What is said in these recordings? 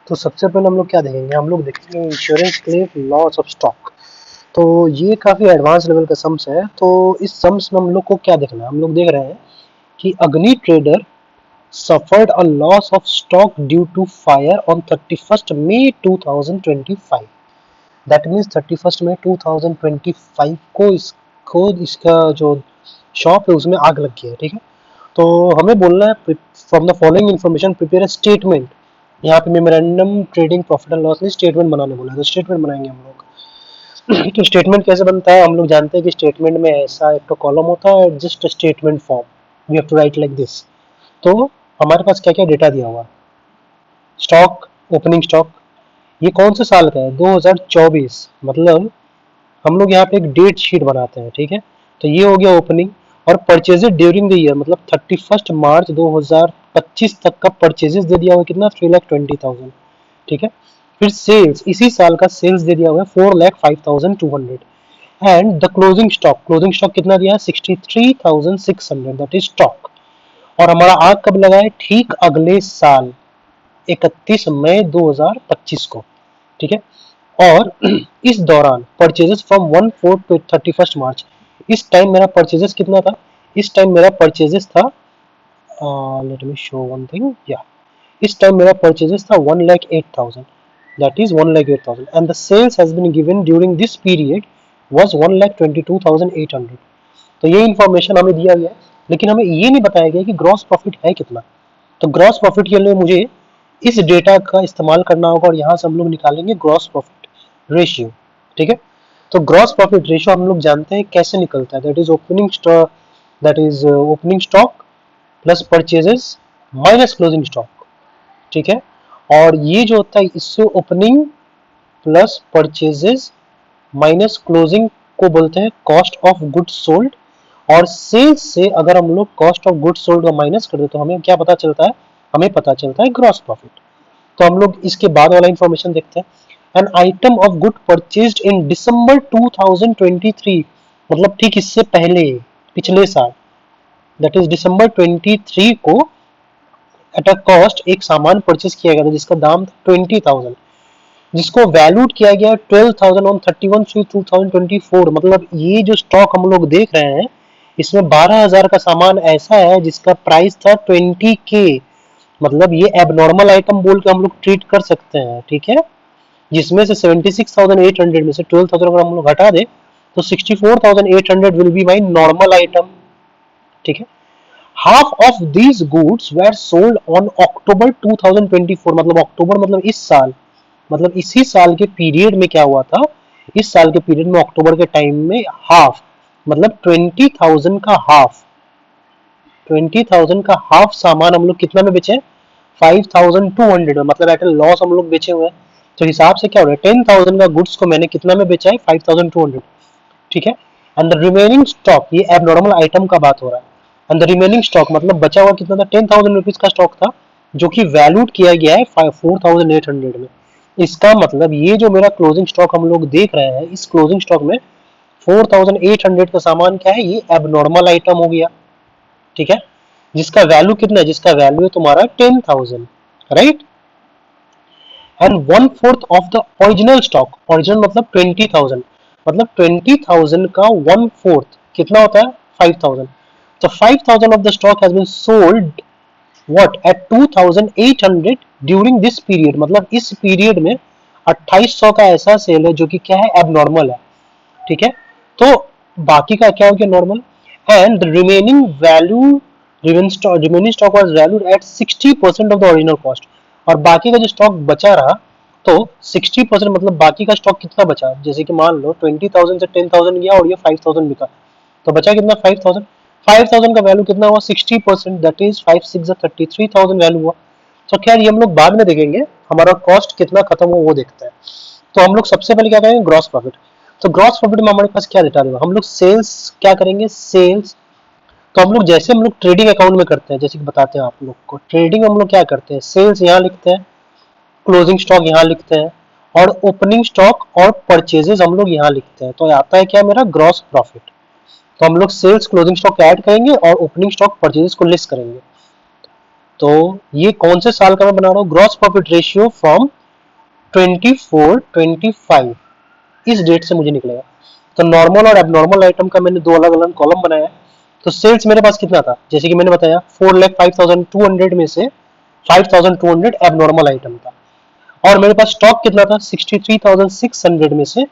तो सबसे पहले हम लोग क्या देखेंगे, हम लोग देखेंगे insurance claim loss of stock. तो ये काफ़ी एडवांस लेवल का सम्स है। तो इस सम्स में हम लोग को क्या देखना है, हम लोग देख रहे हैं कि अग्नि trader suffered a loss of stock due to fire on 31st May 2025। That means 31st May 2025 इसका जो शॉप है उसमें आग लग गई है। ठीक है, तो हमें बोलना है from the following information prepare a statement. यहाँ पे memorandum trading profit and loss में स्टेटमेंट बनाने बोला है, तो स्टेटमेंट बनाएंगे हम लोग। तो स्टेटमेंट कैसे बनता है, हम लोग जानते हैं कि स्टेटमेंट में ऐसा एक तो कॉलम होता है, just statement form, we have to write like this. तो हमारे पास क्या क्या डेटा दिया हुआ है, स्टॉक, ओपनिंग स्टॉक, ये कौन से साल का है, 2024। मतलब हम लोग यहाँ पे एक डेट शीट बनाते हैं। ठीक है, तो ये हो गया ओपनिंग। और परचेजेज ड्यूरिंग द ईयर, मतलब 31 मार्च 2025 तक का परचेजेस दे दिया हुआ कितना, 3,20,000। ठीक है, फिर सेल्स, इसी साल का सेल्स दे दिया हुआ है 4,05,200। एंड द क्लोजिंग स्टॉक कितना दिया है, 63,600, दैट इज स्टॉक। और हमारा आग कब लगा है, ठीक अगले साल 31 मई 2025 को। ठीक है, और इस दौरान परचेजेस फ्रॉम 1/4 टू 31 मार्च, इस टाइम मेरा परचेजेस कितना था, इस टाइम मेरा परचेजेस था, let me show one thing, या इस टाइम मेरा परचेजेस था 1,08,000, that is 1,08,000, and the sales has been given during this period was 1,22,800। तो ये इन्फॉर्मेशन हमें दिया गया है, लेकिन हमें ये नहीं बताया गया कि ग्रॉस प्रॉफिट है कितना। तो ग्रॉस प्रॉफिट के लिए मुझे इस डेटा का इस्तेमाल करना होगा और यहाँ से हम लोग निकालेंगे ग्रॉस प्रॉफिट रेशियो। ठीक है, तो ग्रॉस प्रॉफिट रेशियो हम लोग जानते हैं कैसे निकलता है, that is opening stock plus purchases minus closing stock. ठीक है, और ये जो होता है इससे opening plus purchases minus closing को बोलते हैं कॉस्ट ऑफ गुड्स सोल्ड। और सेल्स से अगर हम लोग कॉस्ट ऑफ गुड्स सोल्ड को माइनस कर दे तो हमें क्या पता चलता है, हमें पता चलता है ग्रॉस प्रॉफिट। तो हम लोग इसके बाद वाला इंफॉर्मेशन देखते हैं। An item of good purchased in December 2023, मतलब ठीक इससे पहले, पिछले साल, दैट इज दिसंबर 23 को एट अ कॉस्ट एक सामान परचेज किया गया था जिसका दाम था 20,000, जिसको वैल्यूड किया गया 12,000 ऑन 31/3/2024। मतलब ये जो स्टॉक हम लोग देख रहे हैं इसमें 12,000 का सामान ऐसा है जिसका प्राइस था 20K। मतलब ये एबनॉर्मल आइटम बोल के हम लोग ट्रीट कर सकते हैं। ठीक है, जिसमें से 76,800 में से 12,000 अगर हम लोग हटा दे तो 64,800 will be my normal item. ठीक है, half of these goods were sold on October 2024, मतलब अक्टूबर मतलब इस साल, मतलब इसी साल के पीरियड में क्या हुआ था, इस साल के पीरियड में अक्टूबर के टाइम में हाफ, मतलब 20,000 का हाफ, 20,000 का हाफ सामान हम लोग कितना में बेचे, 5,200 में, मतलब एट ए लॉस हम लोग बेचे हुए हैं। तो हिसाब से क्या हो रहा है, 10,000 का गुड्स को मैंने कितना में बेचा है, 5,200। ठीक है, एंड द रिमेनिंग स्टॉक, ये एबनॉर्मल आइटम का बात हो रहा है। एंड द रिमेनिंग स्टॉक मतलब बचा हुआ कितना था, 10,000 रुपीज का स्टॉक था जो कि वैल्यूड किया गया है 4,800 में। इसका मतलब ये जो मेरा क्लोजिंग स्टॉक हम लोग देख रहे हैं, इस क्लोजिंग स्टॉक में 4,800 का सामान क्या है, ये एबनॉर्मल आइटम हो गया। ठीक है, जिसका वैल्यू कितना है, जिसका वैल्यू है तुम्हारा 10,000, right. And 1/4 of the original stock, original मतलब 20,000, मतलब 20,000 का 1/4 कितना होता है, 5,000। तो 5,000 of the stock has been sold what at 2,800 during this period, मतलब इस पीरियड में 2800 का ऐसा सेल है जो कि क्या है, एबनॉर्मल है। ठीक है, तो बाकी का क्या हो गया, normal. And remaining value, remaining stock was valued at 60% of the original cost. और बाकी का जो स्टॉक बचा रहा, तो 60% मतलब बाकी का स्टॉक कितना बचा, जैसे कि मान लो 20,000 से 10,000 गया और ये 5,000 बिका, तो बचा कितना, 5,000। 5,000 का वैल्यू कितना हुआ, 60%, दैट इज 5 6 33,000 वैल्यू हुआ। तो खैर ये हम लोग बाद में देखेंगे, हमारा कॉस्ट कितना खत्म हुआ वो देखते हैं। तो हम लोग सबसे पहले क्या करेंगे, ग्रॉस प्रॉफिट। तो ग्रॉस प्रॉफिट में हमारे पास क्या डेटा देगा, हम लोग सेल्स क्या करेंगे, सेल्स। तो हम लोग जैसे हम लोग ट्रेडिंग अकाउंट में करते हैं, जैसे कि बताते हैं आप लोग को, ट्रेडिंग हम लोग क्या करते हैं, सेल्स यहाँ लिखते हैं, क्लोजिंग स्टॉक यहाँ लिखते हैं, और ओपनिंग स्टॉक और परचेजेस हम लोग यहाँ लिखते हैं। तो आता है क्या मेरा ग्रॉस प्रॉफिट। तो हम लोग सेल्स क्लोजिंग स्टॉक ऐड करेंगे और ओपनिंग स्टॉक परचेजेस को लिस्ट करेंगे। तो ये कौन से साल का मैं बना रहा हूँ, ग्रॉस प्रॉफिट रेशियो फ्रॉम 24, 25 इस डेट से मुझे निकलेगा। तो नॉर्मल और एबनॉर्मल आइटम का मैंने दो अलग अलग कॉलम बनाया है। तो सेल्स मेरे पास कितना था, जैसे कि मैंने बताया 4,05,200 में से 5,200 एबनॉर्मल आइटम था, और मेरे पास स्टॉक कितना था 63,600 में से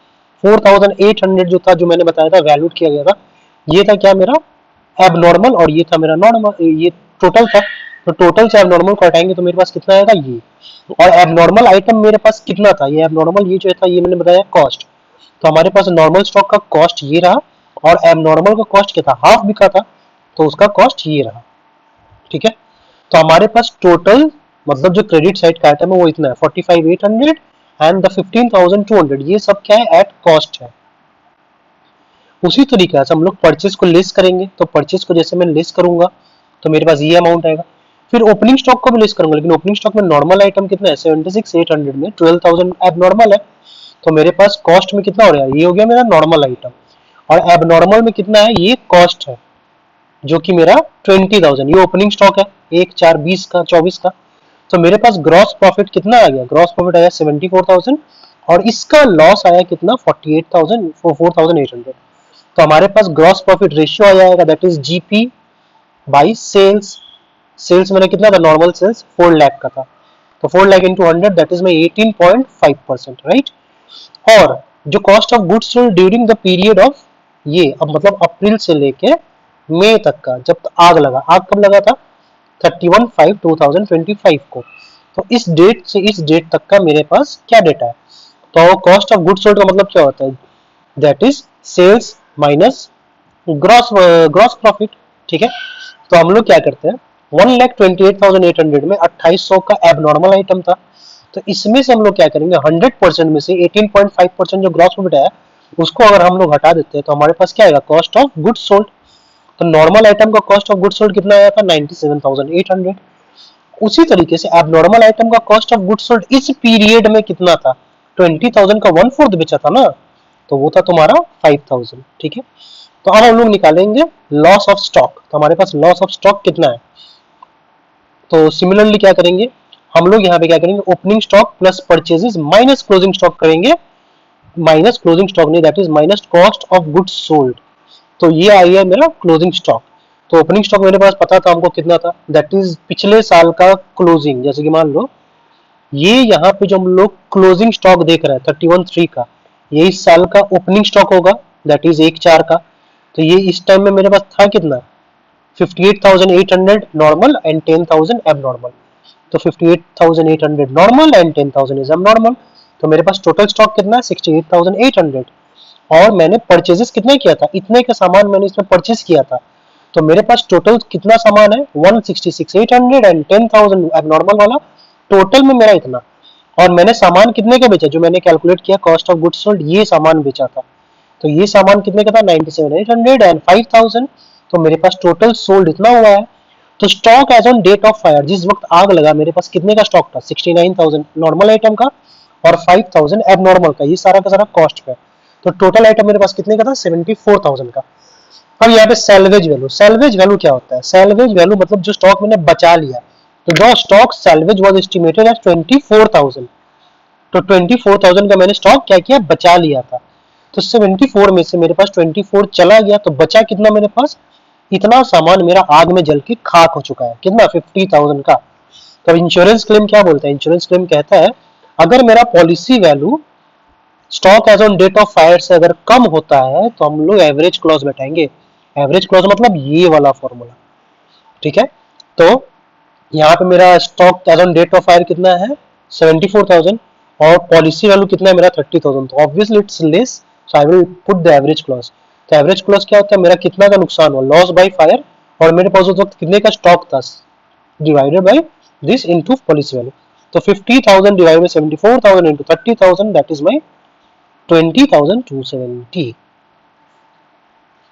4,800 जो था, जो मैंने बताया था वैल्यूड किया गया था, ये था क्या मेरा एबनॉर्मल, और ये था मेरा नॉर्मल, ये टोटल था। तो टोटल से एबनॉर्मल को हटाएंगे तो मेरे पास कितना आएगा ये, और एबनॉर्मल आइटम मेरे पास कितना था, ये एबनॉर्मल ये जो था ये मैंने बताया कॉस्ट। तो हमारे पास नॉर्मल स्टॉक का कॉस्ट ये रहा, और एबनॉर्मल का कॉस्ट क्या था, हाफ बिका था, तो उसका कॉस्ट ये रहा। ठीक है, तो हमारे पास टोटल मतलब जो क्रेडिट साइड का आइटम है वो इतना है 45,800 एंड द 15,200, ये सब क्या है एट कॉस्ट है। उसी तरीके से हम लोग परचेज को लेस करेंगे, तो परचेज को जैसे मैं लेस करूंगा तो मेरे पास ये अमाउंट आएगा। फिर ओपनिंग स्टॉक को भी लेस करूंगा, लेकिन ओपनिंग स्टॉक में नॉर्मल आइटम कितना है 76,800 में 12,000 एबनॉर्मल है, तो मेरे पास कॉस्ट में कितना हो रहा है, ये हो गया मेरा नॉर्मल आइटम, और एबनॉर्मल में कितना है ये कॉस्ट है, जो कि मेरा 20,000, ये ओपनिंग स्टॉक है 1/4/20 का 24 का। तो मेरे पास ग्रॉस प्रॉफिट कितना आ गया, ग्रॉस प्रॉफिट आया 74,000, और इसका लॉस आया कितना 48,000 4,800। तो हमारे पास ग्रॉस प्रॉफिट रेशियो आ जाएगा that is GP by sales. Sales मैंने कितना था, नॉर्मल सेल्स 4 लाख का था, तो 4 lakh into 100 that is my 18.5%, right. और जो cost of goods sold during the period of, ये अब मतलब अप्रैल से लेके मई तक का, जब आग लगा, आग कब लगा था 31/5/2025 को, तो इस डेट से इस डेट तक का मेरे पास क्या डेटा है। तो कॉस्ट ऑफ गुड्स सोल्ड का मतलब क्या होता है, that is sales minus gross gross profit. ठीक है, तो हम लोग क्या करते हैं 1,28,800 में 2800 का एबनॉर्मल आइटम था, तो इसमें से हम लोग क्या करेंगे 100% में से 18.5% जो ग्रॉस प्रॉफिट है उसको अगर हम लोग हटा देते हैं तो हमारे पास क्या आएगा कॉस्ट ऑफ गुड्स सोल्ड। तो नॉर्मल आइटम का कॉस्ट ऑफ गुड्स सोल्ड कितना आया था 97,800। उसी तरीके से एबनॉर्मल आइटम का कॉस्ट ऑफ गुड्स सोल्ड इस पीरियड में कितना था 20,000 का 1/4 बेचा था ना, तो वो था तुम्हारा 5,000। ठीक है, तो अब हम लोग निकालेंगे लॉस ऑफ स्टॉक। तो हमारे पास लॉस ऑफ स्टॉक कितना है, तो सिमिलरली क्या करेंगे हम लोग यहाँ पे क्या करेंगे opening stock plus purchases minus closing stock करेंगे, माइनस क्लोजिंग स्टॉक नहीं that is minus cost of goods sold. तो ये आई है मेरा क्लोजिंग स्टॉक। तो ओपनिंग स्टॉक मेरे पास पता था हमको कितना था, दैट इज पिछले साल का क्लोजिंग, जैसे कि मान लो ये यहाँ पे जो हम लोग क्लोजिंग स्टॉक देख रहे हैं 31/3 का, ये इस साल का ओपनिंग स्टॉक होगा दैट इज 1/4 का। तो ये इस टाइम में मेरे पास था कितना 58,800 नॉर्मल एंड 10,000 एबनॉर्मल। तो 58,800 नॉर्मल एंड 10,000 इज एबनॉर्मल। तो मेरे पास टोटल स्टॉक कितना है 68,800, और मैंने परचेजेस कितने किया था, इतने का सामान मैंने इसमें परचेज किया था। तो मेरे पास टोटल कितना सामान है 166,800 एंड 10,000 एबनॉर्मल वाला, टोटल में मेरा इतना। और मैंने सामान कितने का बेचा, जो मैंने कैलकुलेट किया कॉस्ट ऑफ गुड्स सोल्ड, ये सामान बेचा था। तो ये सामान कितने का था 97,800 एंड 5,000। तो मेरे पास टोटल सोल्ड इतना हुआ है। तो stock as on date of fire, जिस वक्त आग लगा मेरे पास कितने का स्टॉक था 69,000 नॉर्मल आइटम का और 5,000 एबनॉर्मल का, ये सारा का सारा कॉस्ट पे। तो टोटल आइटम मेरे पास कितने का था 74,000 का। अब यहाँ पे सैल्वेज वैल्यू, सैल्वेज वैल्यू क्या होता है, सैल्वेज वैल्यू मतलब जो स्टॉक मैंने बचा लिया। तो जो stock salvage was estimated as 24,000, तो 24,000 का मैंने स्टॉक क्या किया बचा लिया था। तो 74 में से मेरे पास 24 चला गया, तो बचा कितना मेरे पास, इतना सामान मेरा आग में जल के खाक हो चुका है, कितना 50,000 का। तो इंश्योरेंस क्लेम क्या बोलता है, इंश्योरेंस क्लेम कहता है अगर मेरा policy value stock as on date of fire से अगर कम होता है तो हम लोग एवरेज क्लॉज बैठाएंगे। एवरेज क्लॉज मतलब ये वाला फॉर्मूला। ठीक है, तो यहाँ पे मेरा stock as on date of fire कितना है 74,000, और पॉलिसी वैल्यू कितना है मेरा 30,000, तो obviously it's less, so I will put the average clause. तो एवरेज क्लॉज क्या होता है, मेरा कितना का नुकसान हुआ लॉस बाय फायर, और मेरे पास उस वक्त कितने का स्टॉक था divided by this into policy value. तो 50,000 divided by 74,000 into 30,000 that is my 20,270।